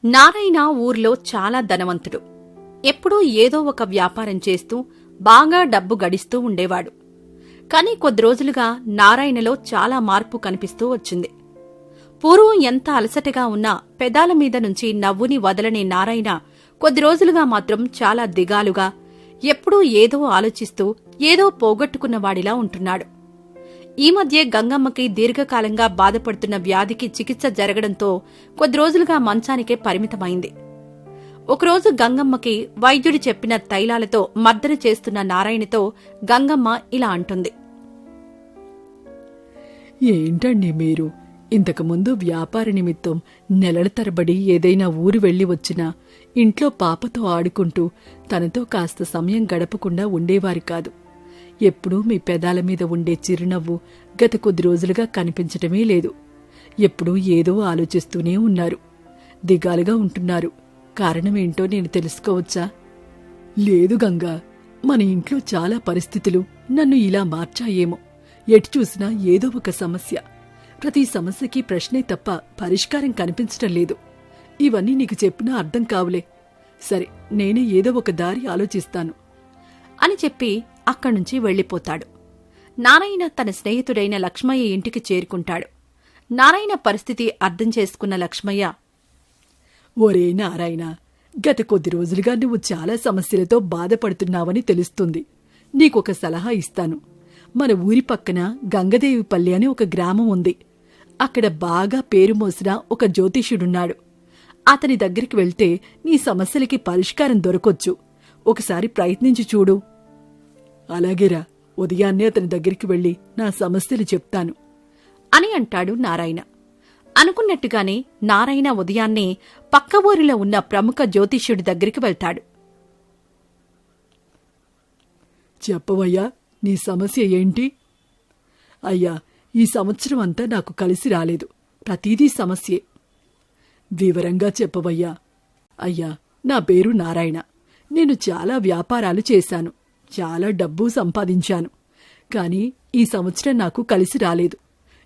నారాయణ ఊర్లో చాలా ధనవంతుడు. ఎప్పుడూ ఏదో ఒక వ్యాపారం చేస్తూ బాగా డబ్బు గడిస్తూ ఉండేవాడు. కాని కొద్ది రోజులుగా నారాయణలో చాలా మార్పు కనిపిస్తూ వచ్చింది. పూర్వం ఎంత అలసటగా ఉన్నా పెదాల మీద నుంచి నవ్వుని వదలనే నారాయణ కొద్ది రోజులుగా మాత్రం చాలా దిగాలుగా, ఎప్పుడూ ఏదో ఆలోచిస్తూ ఏదో పోగొట్టుకున్నవాడిలా ఉంటున్నాడు. ఈ మధ్య గంగమ్మకి దీర్ఘకాలంగా బాధపడుతున్న వ్యాధికి చికిత్స జరగడంతో కొద్ది రోజులుగా మంచానికే పరిమితమైంది. ఒకరోజు గంగమ్మకి వైద్యుడు చెప్పిన తైలాలతో మర్దన చేస్తున్న నారాయణతో గంగమ్మ ఇలా అంటుంది. ఏంటండి మీరు ఇంతకుముందు వ్యాపార నిమిత్తం నెలల తరబడి ఏదైనా ఊరు వెళ్లి వచ్చినా ఇంట్లో పాపతో ఆడుకుంటూ తనతో కాస్త సమయం గడపకుండా ఉండేవారు కాదు. ఎప్పుడూ మీ పెదాల మీద ఉండే చిరునవ్వు గత కొద్ది రోజులుగా కనిపించటమే లేదు. ఎప్పుడూ ఏదో ఆలోచిస్తూనే ఉన్నారు. దిగాలుగా ఉంటున్నారు. కారణమేంటో నేను తెలుసుకోవచ్చా? లేదు గంగా, మన ఇంట్లో చాలా పరిస్థితులు నన్ను ఇలా మార్చాయేమో. ఎటు చూసినా ఏదో ఒక సమస్య. ప్రతి సమస్యకి ప్రశ్నే తప్ప పరిష్కారం కనిపించటం లేదు. ఇవన్నీ నీకు చెప్పినా అర్థం కావులే. సరే, నేనే ఏదో ఒక దారి ఆలోచిస్తాను అని చెప్పి అక్కడ్నుంచి వెళ్లిపోతాడు. నారాయణ తన స్నేహితుడైన లక్ష్మయ్య ఇంటికి చేరుకుంటాడు. నారాయణ పరిస్థితి అర్థం చేసుకున్న లక్ష్మయ్య, ఒరే నారాయణ, గత కొద్ది రోజులుగా నువ్వు చాలా సమస్యలతో బాధపడుతున్నావని తెలుస్తుంది. నీకొక సలహా ఇస్తాను. మన ఊరి పక్కన గంగదేవిపల్లి అని ఒక గ్రామం ఉంది. అక్కడ బాగా పేరు మోసిన ఒక జ్యోతిష్యుడున్నాడు. అతని దగ్గరికి వెళ్తే నీ సమస్యలకి పరిష్కారం దొరకొచ్చు. ఒకసారి ప్రయత్నించి చూడు. అలాగేరా, ఉదయాన్నే అతని దగ్గరికి వెళ్లి నా సమస్యలు చెప్తాను అని అంటాడు నారాయణ. అనుకున్నట్టుగానే నారాయణ ఉదయాన్నే పక్క ఊరిలో ఉన్న ప్రముఖ జ్యోతిష్యుడి దగ్గరికి వెళ్తాడు. చెప్పవయ్యా, నీ సమస్య ఏంటి? అయ్యా, ఈ సంవత్సరం అంతా నాకు కలిసి రాలేదు. ప్రతిదీ సమస్యే. వివరంగా చెప్పవయ్యా. అయ్యా, నా పేరు నారాయణ. నేను చాలా వ్యాపారాలు చేశాను. చాలా డబ్బు సంపాదించాను. కాని ఈ సంవత్సరం నాకు కలిసి రాలేదు.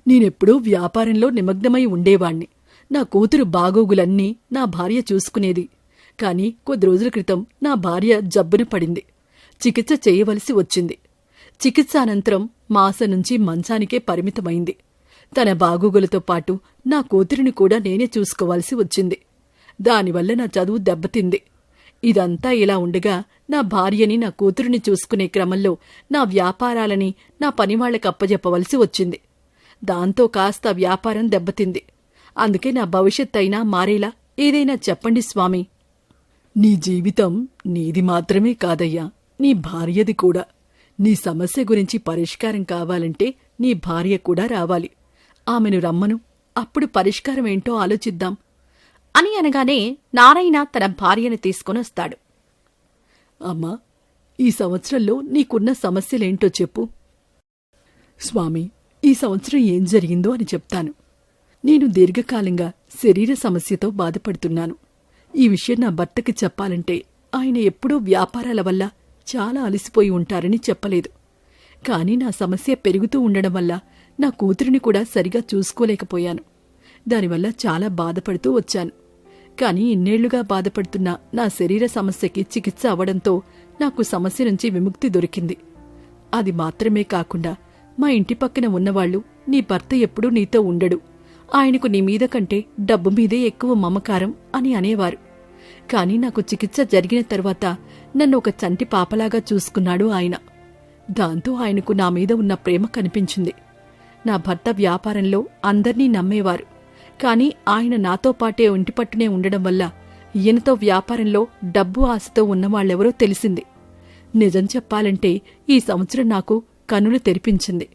నేనెప్పుడూ వ్యాపారంలో నిమగ్నమై ఉండేవాణ్ణి. నా కూతురు బాగోగులన్నీ నా భార్య చూసుకునేది. కాని కొద్ది రోజుల క్రితం నా భార్య జబ్బున పడింది. చికిత్స చేయవలసి వచ్చింది. చికిత్స అనంతరం మాసం నుంచి మంచానికే పరిమితమైంది. తన బాగోగులతో పాటు నా కూతురిని కూడా నేనే చూసుకోవాల్సి వచ్చింది. దానివల్ల నా చదువు దెబ్బతింది. ఇదంతా ఇలా ఉండగా నా భార్యని, నా కూతురిని చూసుకునే క్రమంలో నా వ్యాపారాలని నా పనివాళ్లకు అప్పజెప్పవలసి వచ్చింది. దాంతో కాస్త వ్యాపారం దెబ్బతింది. అందుకే నా భవిష్యత్ అయినా మారేలా ఏదైనా చెప్పండి స్వామి. నీ జీవితం నీది మాత్రమే కాదయ్యా, నీ భార్యది కూడా. నీ సమస్య గురించి పరిష్కారం కావాలంటే నీ భార్య కూడా రావాలి. ఆమెను రమ్మను. అప్పుడు పరిష్కారమేంటో ఆలోచిద్దాం అని అనగానే నారాయణ తన భార్యను తీసుకొనొస్తాడు. అమ్మా, ఈ సంవత్సరంలో నీకున్న సమస్యలేంటో చెప్పు. స్వామి, ఈ సంవత్సరం ఏం జరిగిందో అని చెప్తాను. నేను దీర్ఘకాలంగా శరీర సమస్యతో బాధపడుతున్నాను. ఈ విషయం నా భర్తకి చెప్పాలంటే ఆయన ఎప్పుడూ వ్యాపారాల వల్ల చాలా అలసిపోయి ఉంటారని చెప్పలేదు. కాని నా సమస్య పెరుగుతూ ఉండడం వల్ల నా కూతురిని కూడా సరిగా చూసుకోలేకపోయాను. దానివల్ల చాలా బాధపడుతూ వచ్చాను. కాని ఇన్నేళ్లుగా బాధపడుతున్న నా శరీర సమస్యకి చికిత్స అవడంతో నాకు సమస్య నుంచి విముక్తి దొరికింది. అది మాత్రమే కాకుండా మా ఇంటి పక్కన ఉన్నవాళ్లు, నీ భర్త ఎప్పుడూ నీతో ఉండడు, ఆయనకు నీ మీద కంటే డబ్బు మీదే ఎక్కువ మమకారం అని అనేవారు. కాని నాకు చికిత్స జరిగిన తర్వాత నన్ను ఒక చంటి పాపలాగా చూసుకున్నాడు ఆయన. దాంతో ఆయనకు నా మీద ఉన్న ప్రేమ కనిపించింది. నా భర్త వ్యాపారంలో అందర్నీ నమ్మేవారు. కాని ఆయన నాతో పాటే ఇంటిపట్టునే ఉండడం వల్ల ఈయనతో వ్యాపారంలో డబ్బు ఆశతో ఉన్నవాళ్లెవరో తెలిసింది. నిజం చెప్పాలంటే ఈ సంవత్సరం నాకు కన్నులు తెరిపించింది.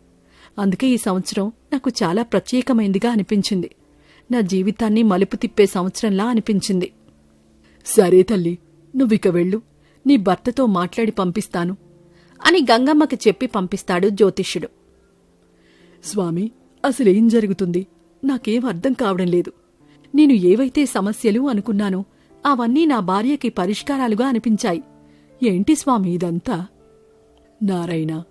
అందుకే ఈ సంవత్సరం నాకు చాలా ప్రత్యేకమైందిగా అనిపించింది. నా జీవితాన్ని మలుపు తిప్పే సంవత్సరంలా అనిపించింది. సరే తల్లి, నువ్విక వెళ్ళు. నీ భర్తతో మాట్లాడి పంపిస్తాను అని గంగమ్మకి చెప్పి పంపిస్తాడు జ్యోతిష్యుడు. స్వామి, అసలేం జరుగుతుంది? నాకేం అర్థం కావడం లేదు. నేను ఏవైతే సమస్యలు అనుకున్నానో అవన్నీ నా భార్యకి పరిష్కారాలుగా అనిపించాయి. ఏంటి స్వామి ఇదంతా? నారాయణ,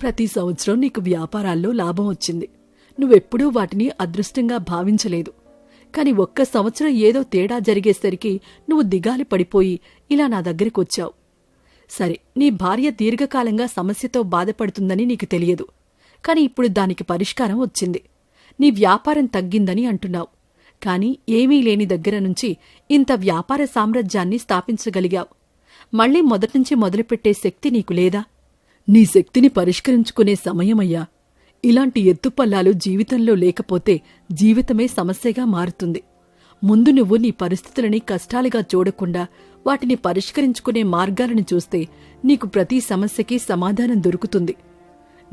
ప్రతి సంవత్సరం నీకు వ్యాపారాల్లో లాభం వచ్చింది. నువ్వెప్పుడూ వాటిని అదృష్టంగా భావించలేదు. కాని ఒక్క సంవత్సరం ఏదో తేడా జరిగేసరికి నువ్వు దిగాలి పడిపోయి ఇలా నా దగ్గరికొచ్చావు. సరే, నీ భార్య దీర్ఘకాలంగా సమస్యతో బాధపడుతుందని నీకు తెలియదు. కాని ఇప్పుడు దానికి పరిష్కారం వచ్చింది. నీ వ్యాపారం తగ్గిందని అంటున్నావు. కాని ఏమీ లేని దగ్గర నుంచి ఇంత వ్యాపార సామ్రాజ్యాన్ని స్థాపించగలిగావు. మళ్లీ మొదట్నుంచి మొదలుపెట్టే శక్తి నీకు లేదా? నీ శక్తిని పరిష్కరించుకునే సమయమయ్యా. ఇలాంటి ఎత్తుపల్లాలు జీవితంలో లేకపోతే జీవితమే సమస్యగా మారుతుంది. ముందు నువ్వు నీ పరిస్థితులని కష్టాలుగా చూడకుండా వాటిని పరిష్కరించుకునే మార్గాలను చూస్తే నీకు ప్రతి సమస్యకి సమాధానం దొరుకుతుంది.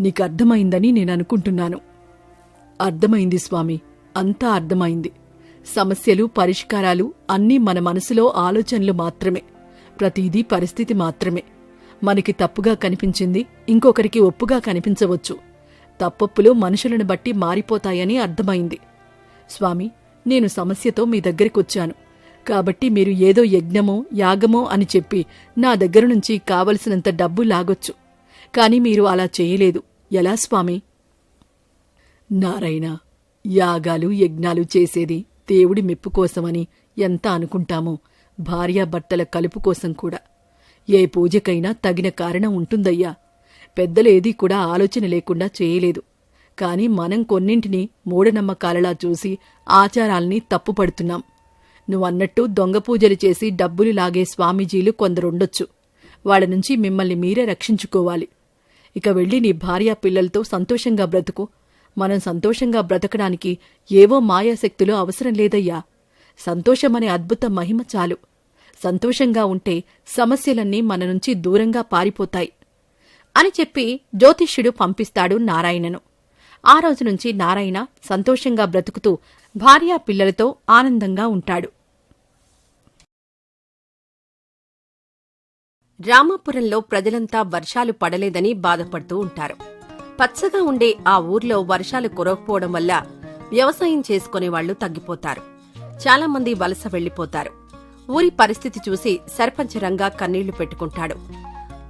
నీకర్థమైందని నేననుకుంటున్నాను. అర్థమైంది స్వామి, అంతా అర్థమైంది. సమస్యలు, పరిష్కారాలు అన్నీ మన మనసులో ఆలోచనలు మాత్రమే. ప్రతిదీ పరిస్థితి మాత్రమే. మనకి తప్పుగా కనిపించింది ఇంకొకరికి ఒప్పుగా కనిపించవచ్చు. తప్పొప్పులు మనుషులను బట్టి మారిపోతాయని అర్థమైంది. స్వామి, నేను సమస్యతో మీ దగ్గరికొచ్చాను. కాబట్టి మీరు ఏదో యజ్ఞమో యాగమో అని చెప్పి నా దగ్గర నుంచి కావలసినంత డబ్బు లాగొచ్చు. కాని మీరు అలా చేయలేదు. ఎలా స్వామి? నారాయణ, యాగాలు యజ్ఞాలు చేసేది దేవుడి మెప్పు కోసమని ఎంత అనుకుంటామో భార్యాభర్తల కలుపు కోసం కూడా. ఏ పూజకైనా తగిన కారణం ఉంటుందయ్యా. పెద్దలేదీ కూడా ఆలోచన లేకుండా చేయలేదు. కాని మనం కొన్నింటిని మూఢనమ్మకాలలా చూసి ఆచారాల్ని తప్పుపడుతున్నాం. నువ్వన్నట్టు దొంగ పూజలు చేసి డబ్బులు లాగే స్వామీజీలు కొందరుండొచ్చు. వాళ్ళ నుంచి మిమ్మల్ని మీరే రక్షించుకోవాలి. ఇక వెళ్ళి నీ భార్యా పిల్లలతో సంతోషంగా బ్రతుకు. మనం సంతోషంగా బ్రతకడానికి ఏవో మాయాశక్తులు అవసరం లేదయ్యా. సంతోషమనే అద్భుత మహిమ చాలు. సంతోషంగా ఉంటే సమస్యలన్నీ మన నుంచి దూరంగా పారిపోతాయి అని చెప్పి జ్యోతిష్యుడు పంపిస్తాడు నారాయణను. ఆ రోజునుంచి నారాయణ సంతోషంగా బ్రతుకుతూ భార్యా పిల్లలతో ఆనందంగా ఉంటాడు. రామాపురంలో ప్రజలంతా వర్షాలు పడలేదని బాధపడుతూ ఉంటారు. పచ్చగా ఉండే ఆ ఊర్లో వర్షాలు కురవకపోవడం వల్ల వ్యవసాయం చేసుకునేవాళ్లు తగ్గిపోతారు. చాలామంది వలస వెళ్లిపోతారు. ఊరి పరిస్థితి చూసి సర్పంచ్ రంగా కన్నీళ్లు పెట్టుకుంటాడు.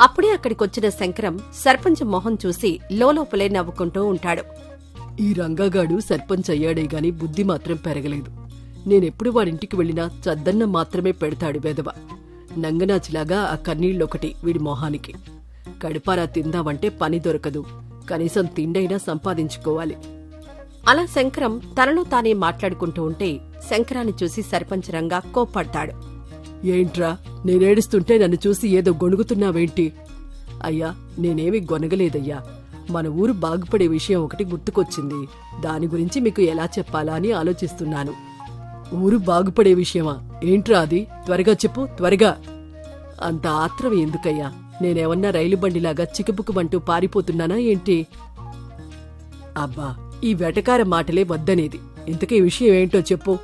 అప్పుడే అక్కడికొచ్చిన శంకరం సర్పంచ్ మొహం చూసి లోలోపలే నవ్వుకుంటూ ఉంటాడు. ఈ రంగాగాడు సర్పంచ్ అయ్యాడే గాని బుద్ధి మాత్రం పెరగలేదు. నేనెప్పుడు వాడింటికి వెళ్ళినా చద్దన్నం మాత్రమే పెడతాడు వెధవ. నంగనాచిలాగా ఆ కన్నీళ్ళొకటి వీడి మొహానికి. కడుపారా తిందామంటే పని దొరకదు. కనీసం తిండైనా సంపాదించుకోవాలి. అలా శంకరం తనలో తానే మాట్లాడుకుంటూ ఉంటే శంకరాన్ని చూసి సర్పంచ్ రంగా కోప్పడతాడు. ఏంట్రా, నేనేడుస్తుంటే నన్ను చూసి ఏదో గొణుగుతున్నావేంటి? అయ్యా, నేనేమీ గొనగలేదయ్యా. మన ఊరు బాగుపడే విషయం ఒకటి గుర్తుకొచ్చింది. దాని గురించి మీకు ఎలా చెప్పాలా అని ఆలోచిస్తున్నాను. ఊరు బాగుపడే విషయమా? ఏంట్రా అది? త్వరగా చెప్పు, త్వరగా. అంత ఆత్రం ఎందుకయ్యా? నేనేమన్నా రైలు బండిలాగా చిక్కుపుక్కుమంటూ పారిపోతున్నానా ఏంటి? అబ్బా, ఈ వెటకార మాటలే వద్దనేది. ఇంతకీ విషయం ఏంటో చెప్పు.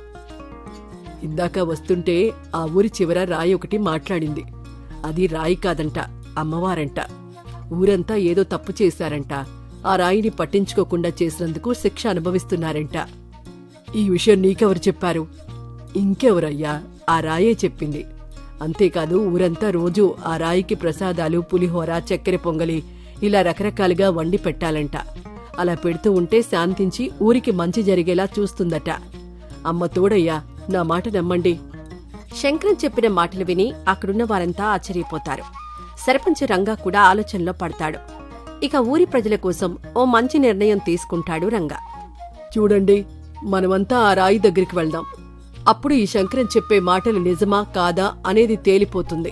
ఇందాక వస్తుంటే ఆ ఊరి చివర రాయి ఒకటి మాట్లాడింది. అది రాయి కాదంట, అమ్మవారంట. ఊరంతా ఏదో తప్పు చేశారంట. ఆ రాయిని పట్టించుకోకుండా చేసినందుకు శిక్ష అనుభవిస్తున్నారంట. ఈ విషయం నీకెవరు చెప్పారు? ఇంకెవరయ్యా, ఆ రాయే చెప్పింది. అంతేకాదు ఊరంతా రోజూ ఆ రాయికి ప్రసాదాలు, పులిహోర, చక్కెర పొంగలి ఇలా రకరకాలుగా వండి పెట్టాలంట. అలా పెడుతూ ఉంటే శాంతించి ఊరికి మంచి జరిగేలా చూస్తుందట. అమ్మ తోడయ్యా, నా మాట నమ్మండి. శంకరం చెప్పిన మాటలు విని అక్కడున్న వారంతా ఆశ్చర్యపోతారు. సర్పంచ్ రంగా కూడా ఆలోచనలో పడతాడు. ఇక ఊరి ప్రజల కోసం ఓ మంచి నిర్ణయం తీసుకుంటాడు రంగా. చూడండి, మనమంతా ఆ రాయి దగ్గరికి వెళ్దాం. అప్పుడు ఈ శంకరం చెప్పే మాటలు నిజమా కాదా అనేది తేలిపోతుంది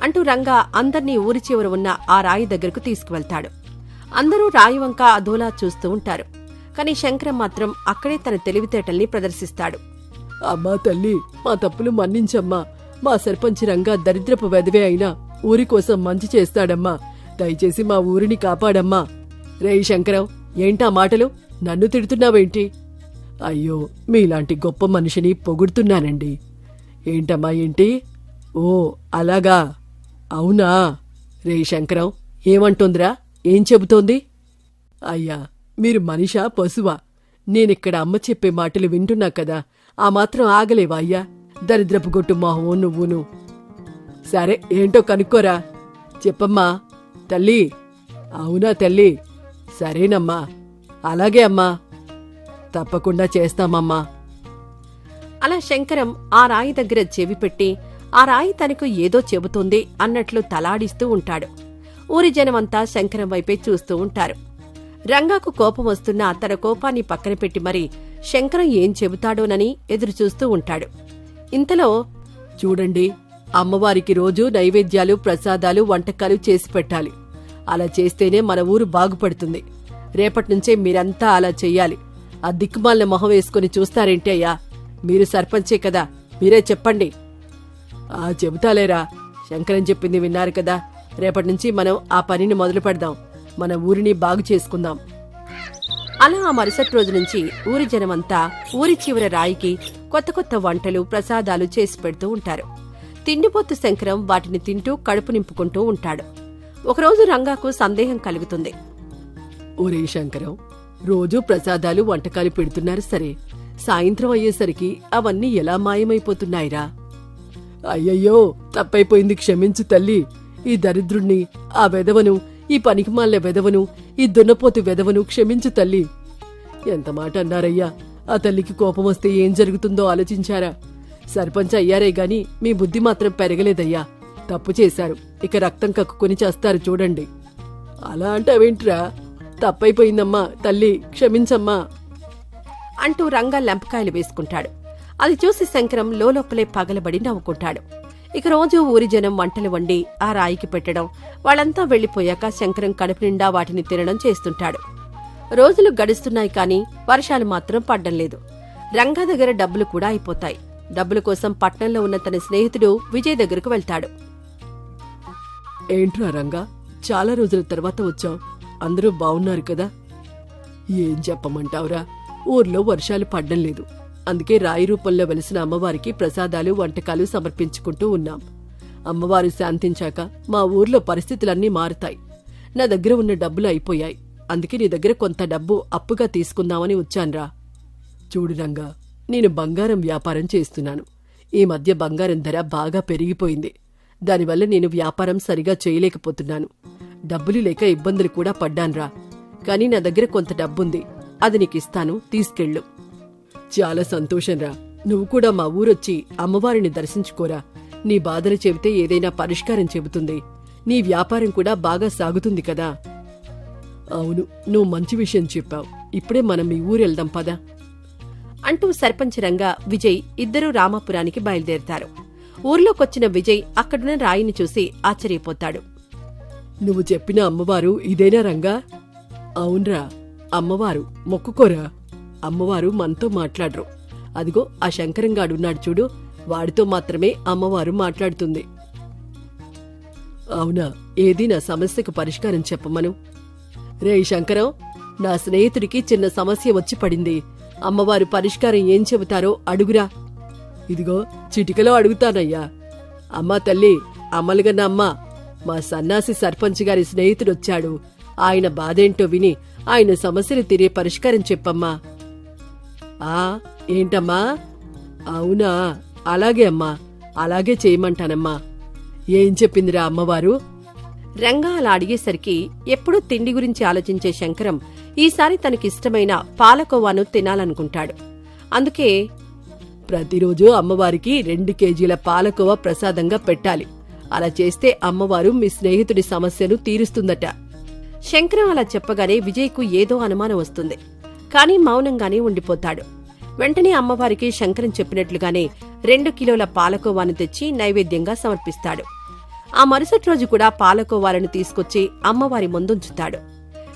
అంటూ రంగా అందర్నీ ఊరి చివర ఉన్న ఆ రాయి దగ్గరకు తీసుకువెళ్తాడు. అందరూ రాయి వంక అదోలా చూస్తూ ఉంటారు. కాని శంకరం మాత్రం అక్కడే తన తెలివితేటల్ని ప్రదర్శిస్తాడు. అమ్మా తల్లి, మా తప్పులు మన్నించమ్మా. మా సర్పంచ్ రంగా దరిద్రపు వెధవే అయినా ఊరి కోసం మంచి చేస్తాడమ్మా. దయచేసి మా ఊరిని కాపాడమ్మా. రేయ్ శంకరం, ఏంటా మాటలు? నన్ను తిడుతున్నావేంటి? అయ్యో, మీలాంటి గొప్ప మనిషిని పొగుడుతున్నానండి. ఏంటమ్మా ఏంటి? ఓ అలాగా, అవునా? రేయ్ శంకరం, ఏమంటోందిరా? ఏం చెబుతోంది? అయ్యా, మీరు మనిషా పశువా? నేనిక్కడ అమ్మ చెప్పే మాటలు వింటున్నా కదా, ఆ మాత్రం ఆగలేవా అయ్యా? దరిద్రపు గొట్టు మొహమో నువ్వును. సరే, ఏంటో కనుక్కోరా. చెప్పమ్మా తల్లి. అవునా తల్లి? సరేనమ్మా. అలాగే అమ్మా, తప్పకుండా చేస్తామమ్మా. అలా శంకరం ఆ రాయి దగ్గర చెవి పెట్టి ఆ రాయి తనకు ఏదో చెబుతుంది అన్నట్లు తలాడిస్తూ ఉంటాడు. ఊరి జనమంతా శంకరం వైపే చూస్తూ ఉంటారు. రంగాకు కోపం వస్తున్నా తన కోపాన్ని పక్కన పెట్టి మరి శంకరం ఏం చెబుతాడోనని ఎదురుచూస్తూ ఉంటాడు. ఇంతలో, చూడండి, అమ్మవారికి రోజూ నైవేద్యాలు, ప్రసాదాలు, వంటకాలు చేసి పెట్టాలి. అలా చేస్తేనే మన ఊరు బాగుపడుతుంది. రేపటినుంచే మీరంతా అలా చెయ్యాలి. ఆ దిక్కుమాలిన మొహం వేసుకుని చూస్తారేంటి అయ్యా? మీరు సర్పంచే కదా, మీరే చెప్పండి. చెబుతాలేరా, శంకరం చెప్పింది విన్నారు కదా. రేపటినుంచి మనం ఆ పనిని మొదలు పెడదాం. మన ఊరిని బాగు చేసుకుందాం. అలా ఆ మరుసటి రోజు నుంచి ఊరి జనమంతా ఊరి చివర రాయికి కొత్త కొత్త వంటలు, ప్రసాదాలు చేసి పెడుతూ ఉంటారు. తిండిపోతు శంకరం వాటిని తింటూ కడుపు నింపుకుంటూ ఉంటాడు. ఒకరోజు రంగాకు సందేహం కలుగుతుంది. ఒరే శంకరం, రోజూ ప్రసాదాలు, వంటకాలు పెడుతున్నారు సరే, సాయంత్రం అయ్యేసరికి అవన్నీ ఎలా మాయమైపోతున్నాయిరా? అయ్యయ్యో, తప్పైపోయింది, క్షమించు తల్లి. ఈ దరిద్రుణ్ణి, ఆ వెధవను, ఈ పనికిమాలిన వెధవను, ఈ దున్నపోతు వెధవను క్షమించు తల్లి. ఎంత మాట అన్నారయ్యా? ఆ తల్లికి కోపం వస్తే ఏం జరుగుతుందో ఆలోచించారా? సర్పంచ్ అయ్యారే గాని మీ బుద్ధి మాత్రం పెరగలేదయ్యా. తప్పు చేశారు, ఇక రక్తం కక్కుకొని చేస్తారు చూడండి. అలా అంటావేంట్రా? తప్పైపోయిందమ్మా తల్లి, క్షమించమ్మా అంటూ రంగా లెంపకాయలు వేసుకుంటాడు. అది చూసి శంకరం లోపలే పగలబడి నవ్వుకుంటాడు. ఇక రోజు ఊరి జనం వంటలు వండి ఆ రాయికి పెట్టడం, వాళ్ళంతా వెళ్లిపోయాక శంకరం కడుపు నిండా వాటిని తినడం చేస్తుంటాడు. రోజులు గడుస్తున్నాయి కాని వర్షాలు మాత్రం పడ్డం లేదు. రంగా దగ్గర డబ్బులు కూడా అయిపోతాయి. డబ్బుల కోసం పట్నంలో ఉన్న తన స్నేహితుడు విజయ్ దగ్గరకు వెళ్తాడు. ఏంట్రా రంగా, చాలా రోజుల తర్వాత వచ్చావు. అందరూ బావున్నారు కదా? ఏం చెప్పమంటావురా, ఊర్లో వర్షాలు పడ్డం లేదు. అందుకే రాయి రూపంలో వెలిసిన అమ్మవారికి ప్రసాదాలు, వంటకాలు సమర్పించుకుంటూ ఉన్నాం. అమ్మవారు శాంతించాక మా ఊర్లో పరిస్థితులన్నీ మారుతాయి. నా దగ్గర ఉన్న డబ్బులు అయిపోయాయి. అందుకే నీ దగ్గర కొంత డబ్బు అప్పుగా తీసుకుందామని వచ్చాన్రా. చూడు రంగా, నేను బంగారం వ్యాపారం చేస్తున్నాను. ఈ మధ్య బంగారం ధర బాగా పెరిగిపోయింది. దానివల్ల నేను వ్యాపారం సరిగా చేయలేకపోతున్నాను. డబ్బులు లేక ఇబ్బందులు కూడా పడ్డాన్రా. కాని నా దగ్గర కొంత డబ్బుంది, అది నీకిస్తాను, తీసుకెళ్ళు. చాలా సంతోషంరా. నువ్వు కూడా మా ఊరొచ్చి అమ్మవారిని దర్శించుకోరా. నీ బాధలు చెబితే ఏదైనా పరిష్కారం చెబుతుంది. నీ వ్యాపారం కూడా బాగా సాగుతుంది కదా. అవును, నువ్వు మంచి విషయం చెప్పావు. ఇప్పుడే మనం మీ ఊరెళ్దాం పదా అంటూ సర్పంచ్ రంగా, విజయ్ ఇద్దరూ రామాపురానికి బయలుదేరతారు. ఊర్లోకొచ్చిన విజయ్ అక్కడున్న రాయిని చూసి ఆశ్చర్యపోతాడు. నువ్వు చెప్పిన అమ్మవారు ఇదేనా రంగా? అవునరా, అమ్మవారు. మొక్కుకోరా. అమ్మవారు మనతో మాట్లాడరు. అదిగో ఆ శంకరంగాడున్నాడు చూడు, వాడితో మాత్రమే అమ్మవారు మాట్లాడుతుంది. అవునా? ఏది నా సమస్యకు పరిష్కారం చెప్పమను. రే శంకరం, నా స్నేహితుడికి చిన్న సమస్య వచ్చి పడింది. అమ్మవారు పరిష్కారం ఏం చెబుతారో అడుగురా. ఇదిగో చిటికలో అడుగుతానయ్యా. అమ్మా తల్లి, అమ్మలుగన్న అమ్మా, మా సన్నాసి సర్పంచ్ గారి స్నేహితుడొచ్చాడు. ఆయన బాధేంటో విని ఆయన సమస్యను తీరే పరిష్కారం చెప్పమ్మా. ఏంటమ్మా? అవునా, అలాగే అమ్మా, అలాగే చేయమంటానమ్మా. ఏం చెప్పిందిరా అమ్మవారు? రంగా అలా అడిగేసరికి ఎప్పుడూ తిండి గురించి ఆలోచించే శంకరం ఈసారి తనకిష్టమైన పాలకోవాను తినాలనుకుంటాడు. అందుకే ప్రతిరోజు అమ్మవారికి 2 కేజీల పాలకోవా ప్రసాదంగా పెట్టాలి. అలా చేస్తే అమ్మవారు మీ స్నేహితుడి సమస్యను తీరుస్తుందట. శంకరం అలా చెప్పగానే విజయ్కు ఏదో అనుమానం వస్తుంది. కాని మౌనంగానే ఉండిపోతాడు. వెంటనే అమ్మవారికి శంకరం చెప్పినట్లుగానే 2 కిలోల పాలకోవాను తెచ్చి నైవేద్యంగా సమర్పిస్తాడు. ఆ మరుసటి రోజు కూడా పాలకోవాలను తీసుకొచ్చి అమ్మవారి ముందుంచుతాడు.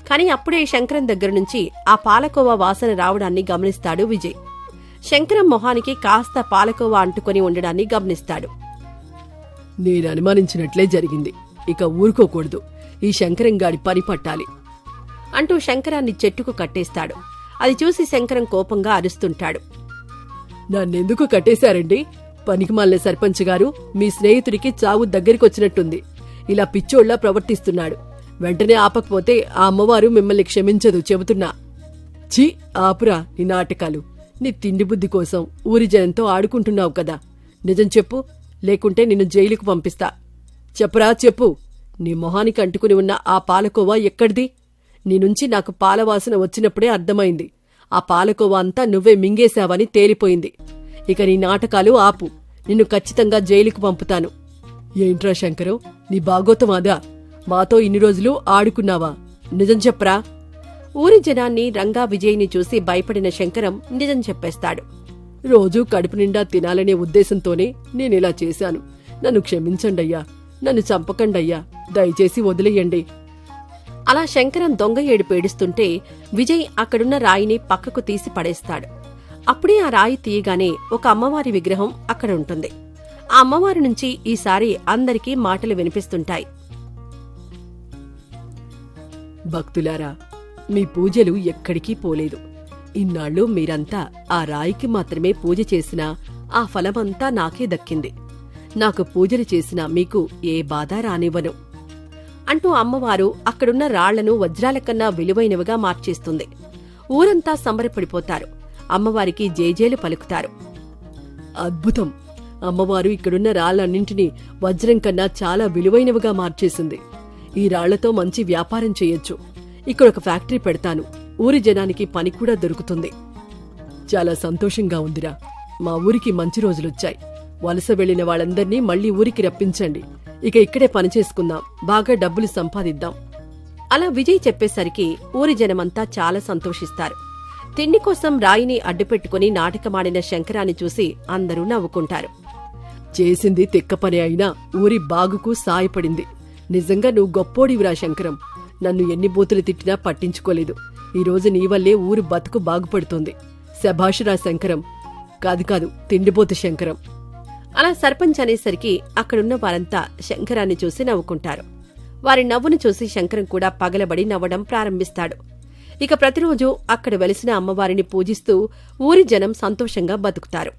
కాని అప్పుడే శంకరం దగ్గర నుంచి ఆ పాలకోవా వాసన రావడాన్ని గమనిస్తాడు విజయ్. శంకరం మొహానికి కాస్త పాలకోవా అంటుకొని ఉండడాన్ని గమనిస్తాడు. నేను అనుమానించినట్లే జరిగింది. ఇక ఊరుకోకూడదు. ఈ శంకరంగాడి పని పట్టాలి అంటూ శంకరాన్ని చెట్టుకు కట్టేస్తాడు. అది చూసి శంకరం కోపంగా అరుస్తుంటాడు. నన్నెందుకు కట్టేశారండి? పనికిమాలిన సర్పంచ్ గారు, మీ స్నేహితుడికి చావు దగ్గరికొచ్చినట్టుంది. ఇలా పిచ్చోళ్లా ప్రవర్తిస్తున్నాడు. వెంటనే ఆపకపోతే ఆ అమ్మవారు మిమ్మల్ని క్షమించదు చెబుతున్నా. ఛీ, ఆపురా నీ నాటకాలు. నీ తిండి బుద్ధి కోసం ఊరి జనంతో ఆడుకుంటున్నావు కదా. నిజం చెప్పు, లేకుంటే నిన్ను జైలుకు పంపిస్తా. చెప్పురా చెప్పు. నీ మొహానికి అంటుకుని ఉన్న ఆ పాలకోవా ఎక్కడిది? నీ నుంచి నాకు పాలవాసన వచ్చినప్పుడే అర్థమైంది. ఆ పాలకోవా అంతా నువ్వే మింగేశావని తేలిపోయింది. ఇక నీ నాటకాలు ఆపు. నిన్ను ఖచ్చితంగా జైలుకు పంపుతాను. ఏంట్రా శంకరం, నీ బాగోతం అదా? మాతో ఇన్ని రోజులు ఆడుకున్నావా? నిజం చెప్పరా? ఊరి జనాన్ని, రంగా విజయ్ని చూసి భయపడిన శంకరం నిజం చెప్పేస్తాడు. రోజూ కడుపు నిండా తినాలనే ఉద్దేశంతోనే నేనిలా చేశాను. నన్ను క్షమించండయ్యా. నన్ను చంపకండయ్యా. దయచేసి వదిలేయండి. అలా శంకరం దొంగ ఏడుపు ఏడుస్తుంటే విజయ్ అక్కడున్న రాయిని పక్కకు తీసి పడేస్తాడు. అప్పుడే ఆ రాయి తీయగానే ఒక అమ్మవారి విగ్రహం అక్కడ ఉంటుంది. ఆ అమ్మవారి నుంచి ఈసారి అందరికీ మాటలు వినిపిస్తుంటాయి. భక్తులారా, మీ పూజలు ఎక్కడికి పోలేదు. ఇన్నాళ్ళు మీరంతా ఆ రాయికి మాత్రమే పూజ చేసినా ఆ ఫలమంతా నాకే దక్కింది. నాకు పూజలు చేసినా మీకు ఏ బాధ రానివ్వను అంటూ అమ్మవారు అక్కడున్న రాళ్లను వజ్రాల కన్నా విలువైనవిగా మార్చేస్తుంది. ఊరంతా సంబరపడిపోతారు. అమ్మవారికి జేజేలు పలుకుతారు. అద్భుతం! అమ్మవారు ఇక్కడున్న రాళ్లన్నింటినీ వజ్రం కన్నా చాలా విలువైనవిగా మార్చేసింది. ఈ రాళ్లతో మంచి వ్యాపారం చేయొచ్చు. ఇక్కడొక ఫ్యాక్టరీ పెడతాను. ఊరి జనానికి పని కూడా దొరుకుతుంది. చాలా సంతోషంగా ఉందిరా. మా ఊరికి మంచి రోజులొచ్చాయి. వలస వెళ్లిన వాళ్ళందర్నీ మళ్లీ ఊరికి రప్పించండి. ఇక ఇక్కడే పనిచేసుకుందాం. బాగా డబ్బులు సంపాదిద్దాం. అలా విజయ్ చెప్పేసరికి ఊరి జనమంతా చాలా సంతోషిస్తారు. తిండి కోసం రాయిని అడ్డుపెట్టుకుని నాటకమాడిన శంకరాన్ని చూసి అందరూ నవ్వుకుంటారు. చేసింది తిక్క పని అయినా ఊరి బాగుకు సాయపడింది. నిజంగా నువ్వు గొప్పోడివిరా శంకరం. నన్ను ఎన్ని బూతులు తిట్టినా పట్టించుకోలేదు. ఈరోజు నీ వల్లే ఊరి బతుకు బాగుపడుతుంది. శభాషురా శంకరం. కాదు, తిండిపోతు శంకరం. అలా సర్పంచ్ అనేసరికి అక్కడున్న వారంతా శంకరాన్ని చూసి నవ్వుకుంటారు. వారి నవ్వును చూసి శంకరం కూడా పగలబడి నవ్వడం ప్రారంభిస్తాడు. ఇక ప్రతిరోజు అక్కడ వెలిసిన అమ్మవారిని పూజిస్తూ ఊరి జనం సంతోషంగా బతుకుతారు.